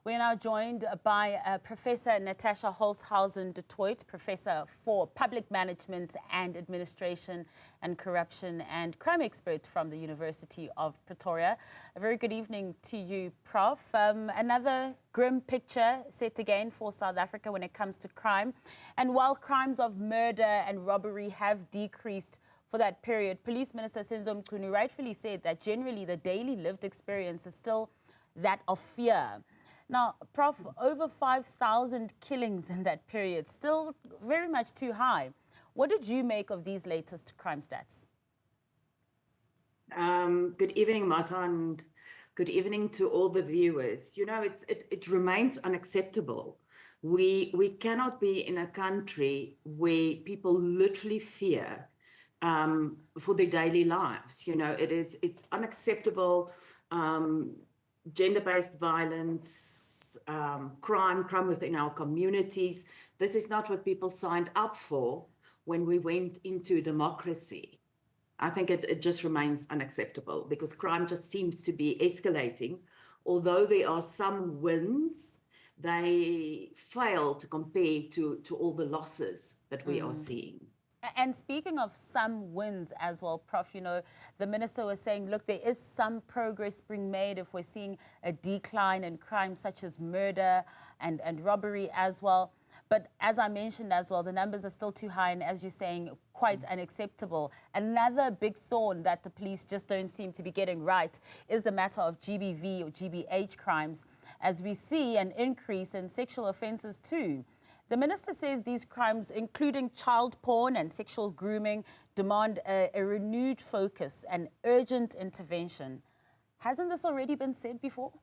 We're now joined by Professor Natasha Holzhausen-Detroit, Professor for Public Management and Administration and Corruption and Crime Expert from the University of Pretoria. A very good evening to you, Prof. Another grim picture set again for South Africa when it comes to crime. And while crimes of murder and robbery have decreased for that period, Police Minister Newzroom Afrika rightfully said that generally the daily lived experience is still that of fear. Now, Prof, over 5,000 killings in that period, still very much too high. What did you make of these latest crime stats? Good evening, Martha, and good evening to all the viewers. You know, it remains unacceptable. We cannot be in a country where people literally fear for their daily lives. You know, it's unacceptable. Gender-based violence, crime within our communities. This is not what people signed up for when we went into democracy. I think it just remains unacceptable because crime just seems to be escalating. Although there are some wins, they fail to compare to all the losses that we are seeing. And speaking of some wins as well, Prof, you know, the minister was saying, look, there is some progress being made if we're seeing a decline in crimes such as murder and robbery as well. But as I mentioned as well, the numbers are still too high and, as you're saying, quite unacceptable. Another big thorn that the police just don't seem to be getting right is the matter of GBV or GBH crimes, as we see an increase in sexual offences too. The minister says these crimes, including child porn and sexual grooming, demand a renewed focus and urgent intervention. Hasn't this already been said before?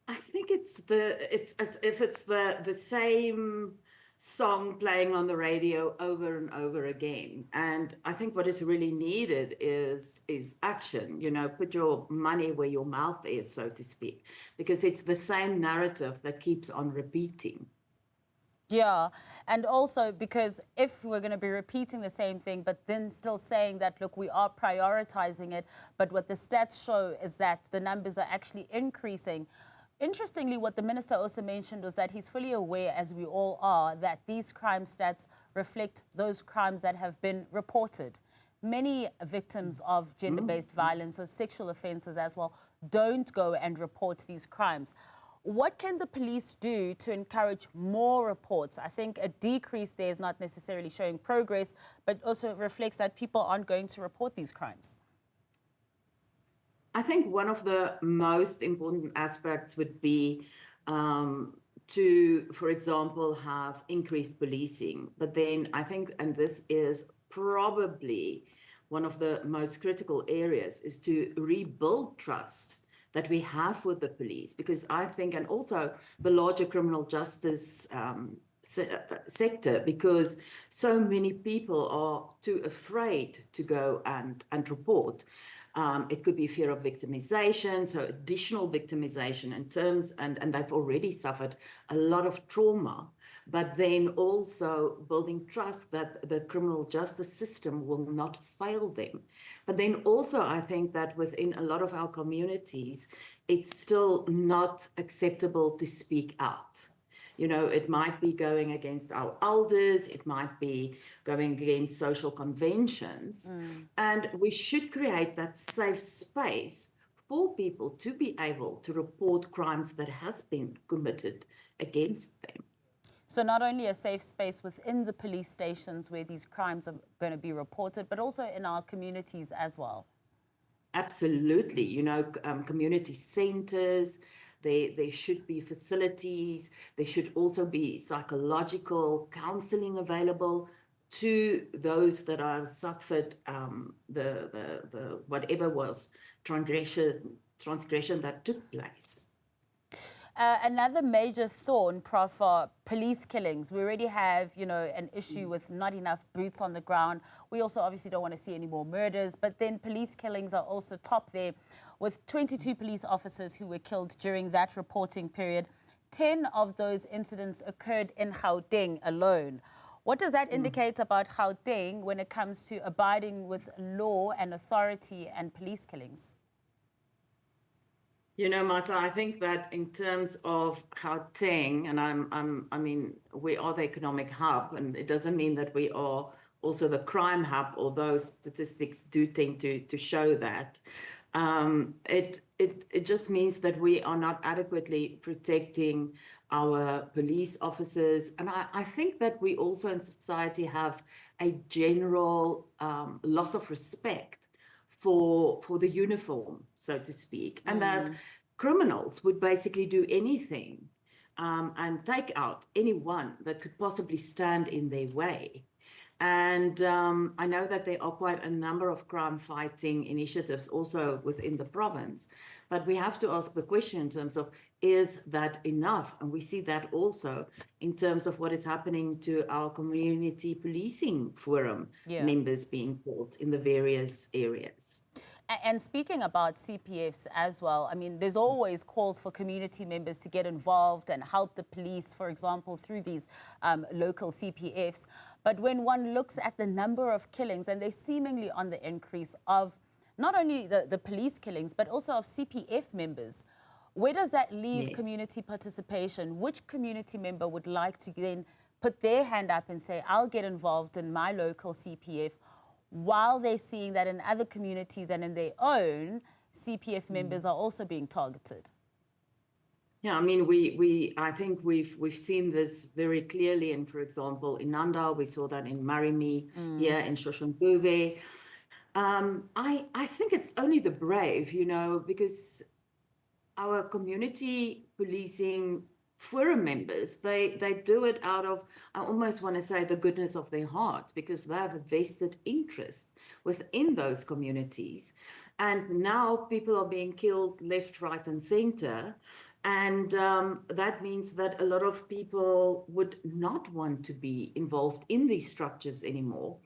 I think it's as if it's the same song playing on the radio over and over again. And I think what is really needed is action. You know, put your money where your mouth is, so to speak, because it's the same narrative that keeps on repeating. Yeah, and also because if we're going to be repeating the same thing, but then still saying that, look, we are prioritizing it, but what the stats show is that the numbers are actually increasing. Interestingly, what the minister also mentioned was that he's fully aware, as we all are, that these crime stats reflect those crimes that have been reported. Many victims of gender-based violence or sexual offences as well don't go and report these crimes. What can the police do to encourage more reports? I think a decrease there is not necessarily showing progress, but also reflects that people aren't going to report these crimes. I think one of the most important aspects would be to, for example, have increased policing. But then I think, and this is probably one of the most critical areas, is to rebuild trust that we have with the police. Because I think, and also the larger criminal justice sector, because so many people are too afraid to go and report. It could be fear of victimization, so additional victimization in terms, and they've already suffered a lot of trauma, but then also building trust that the criminal justice system will not fail them. But then also I think that within a lot of our communities, it's still not acceptable to speak out. You know, it might be going against our elders, it might be going against social conventions. And we should create that safe space for people to be able to report crimes that has been committed against them. So not only a safe space within the police stations where these crimes are going to be reported, but also in our communities as well. Absolutely. You know, community centers, there should be facilities. There should also be psychological counseling available to those that are suffered the whatever was transgression that took place. Another major thorn, Prof, are police killings. We already have, you know, an issue with not enough boots on the ground. We also obviously don't want to see any more murders, but then police killings are also top there, with 22 police officers who were killed during that reporting period. 10 of those incidents occurred in Gauteng alone. What does that indicate about Gauteng when it comes to abiding with law and authority and police killings? You know, Masa, I think that in terms of Gauteng, and I mean, we are the economic hub, and it doesn't mean that we are also the crime hub, although statistics do tend to show that. It just means that we are not adequately protecting our police officers, and I think that we also in society have a general loss of respect for the uniform, so to speak, and that criminals would basically do anything and take out anyone that could possibly stand in their way. And I know that there are quite a number of crime fighting initiatives also within the province, but we have to ask the question in terms of, is that enough? And we see that also in terms of what is happening to our community policing forum members being killed in the various areas. And speaking about CPFs as well, I mean, there's always calls for community members to get involved and help the police, for example, through these local CPFs. But when one looks at the number of killings, and they're seemingly on the increase of not only the police killings, but also of CPF members, where does that leave community participation? Which community member would like to then put their hand up and say, I'll get involved in my local CPF, while they're seeing that in other communities and in their own, CPF members are also being targeted? Yeah, I mean, I think we've seen this very clearly. And for example, in Nanda, we saw that in Marimi, here in Shoshontouve. I think it's only the brave, you know, because our community policing forum members, they do it out of, I almost want to say, the goodness of their hearts, because they have a vested interest within those communities. And now people are being killed left, right, and center. And that means that a lot of people would not want to be involved in these structures anymore.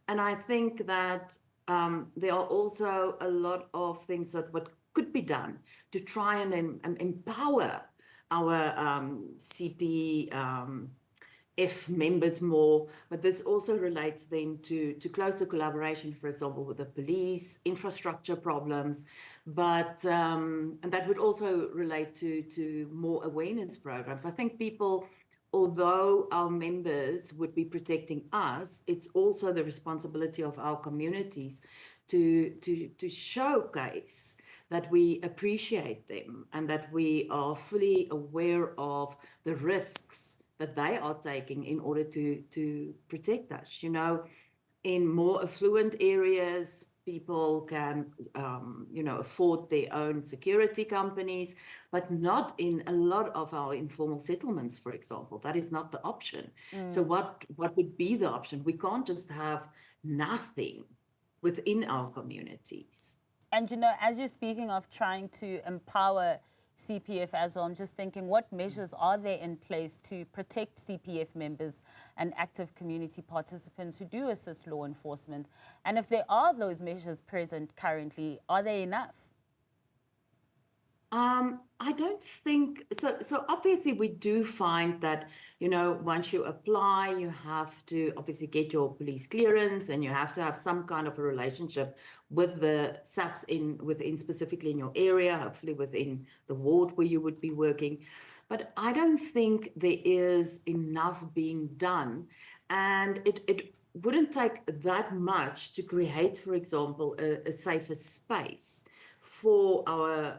And I think that there are also a lot of things that could be done to try and empower our CPF members more, but this also relates then to closer collaboration, for example, with the police, infrastructure problems, but and that would also relate to more awareness programs. I think people, although our members would be protecting us, it's also the responsibility of our communities to showcase that we appreciate them and that we are fully aware of the risks that they are taking in order to protect us. You know, in more affluent areas, people can, you know, afford their own security companies, but not in a lot of our informal settlements, for example. That is not the option. So what would be the option? We can't just have nothing within our communities. And, you know, as you're speaking of trying to empower CPF as well, I'm just thinking, what measures are there in place to protect CPF members and active community participants who do assist law enforcement? And if there are those measures present currently, are they enough? I don't think so. So obviously we do find that, you know, once you apply, you have to obviously get your police clearance, and you have to have some kind of a relationship with the SAPs within specifically in your area, hopefully within the ward where you would be working. But I don't think there is enough being done, and it wouldn't take that much to create, for example, a safer space for our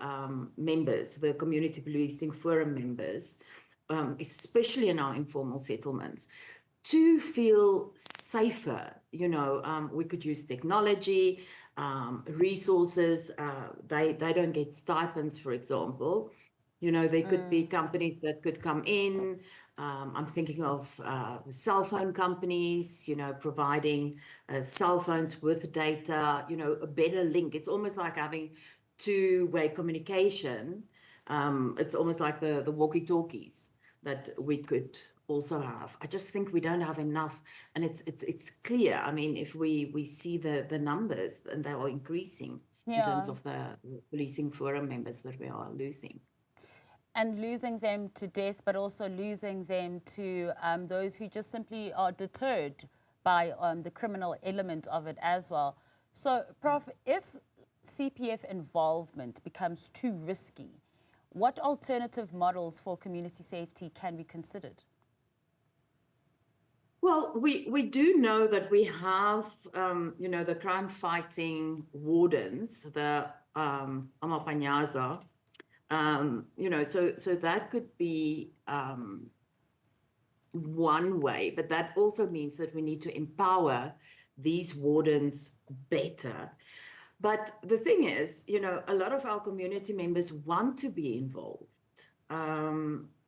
members, the community policing forum members, especially in our informal settlements, to feel safer. You know, we could use technology, resources. They don't get stipends, for example. You know, there could be companies that could come in. I'm thinking of cell phone companies, you know, providing cell phones with data, you know, a better link. It's almost like having two-way communication. It's almost like the walkie-talkies that we could also have. I just think we don't have enough, and it's clear. I mean, if we see the numbers, and they are increasing in terms of the policing forum members that we are losing. And losing them to death, but also losing them to those who just simply are deterred by the criminal element of it as well. So, Prof, if CPF involvement becomes too risky, What alternative models for community safety can be considered? Well, we do know that we have, the crime fighting wardens, the amapanyaza, so that could be one way, but that also means that we need to empower these wardens better. But the thing is, a lot of our community members want to be involved.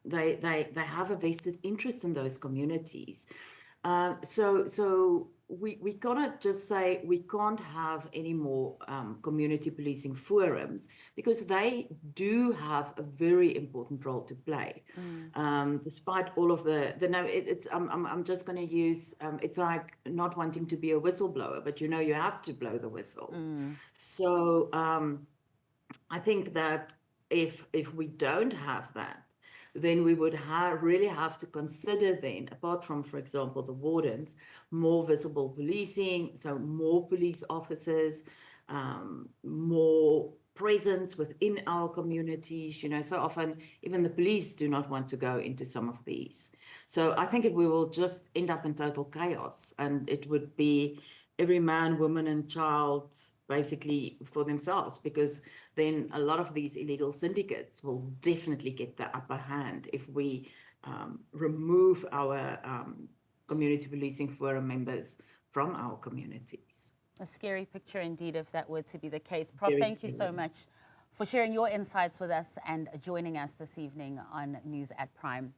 They have a vested interest in those communities. So we cannot just say we can't have any more community policing forums, because they do have a very important role to play. Despite all of I'm just going to use, it's like not wanting to be a whistleblower, but you have to blow the whistle. So I think that if we don't have that, then we would really have to consider then, apart from, for example, the wardens, more visible policing, so more police officers, more presence within our communities. So often even the police do not want to go into some of these. So I think we will just end up in total chaos, and it would be every man, woman, and child basically for themselves, because then a lot of these illegal syndicates will definitely get the upper hand if we remove our community policing forum members from our communities. A scary picture indeed, if that were to be the case. Prof, thank you so much for sharing your insights with us and joining us this evening on News at Prime.